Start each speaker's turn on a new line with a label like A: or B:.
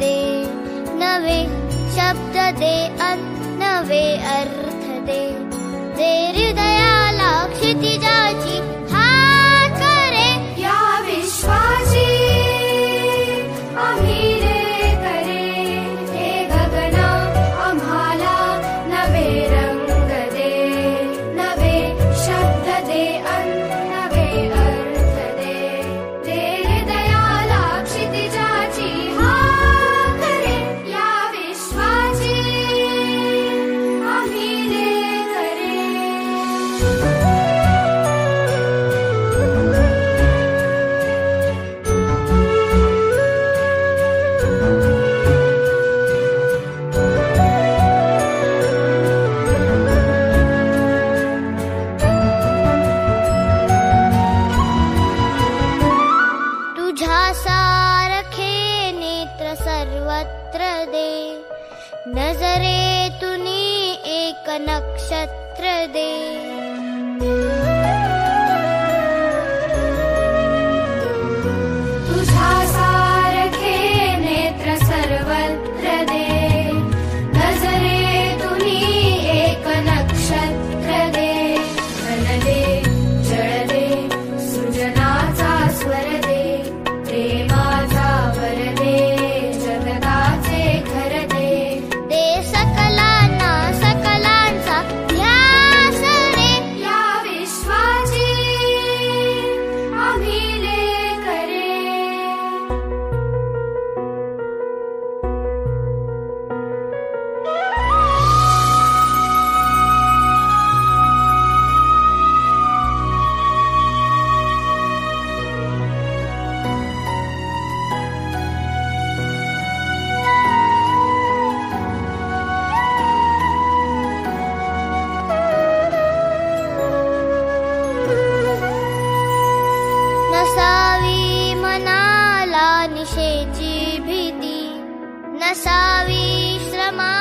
A: दे, नवे शब्द दे अन नवे अर्थ दे. जे हृदयाला क्षितिजाची हात करे,
B: या विश्वाची आम्ही करे. हे गगना आम्हाला नवे रंग दे, नवे शब्द दे अन नवे अर्थ दे. जे हृदयाला क्षितिजाची हात करे, या विश्वाची आम्ही करे.
A: तुझ्या सारखे नेत्र सर्वत्र दे, नजरेतुनी एक नक्षत्र दे.
B: तुझ्या सारखे नेत्र सर्वत्र दे, नजरेतुनी एक नक्षत्र दे. धन दे, जळ दे, सृजनाचा स्वर दे, प्रेमाचा वर दे, जगताचे घर दे.
A: दे सकलांना सकलांचा ध्यास दे,
B: या विश्वाची आम्ही करे.
A: नसावी मनाला निशेची भीती, नसावी श्रमा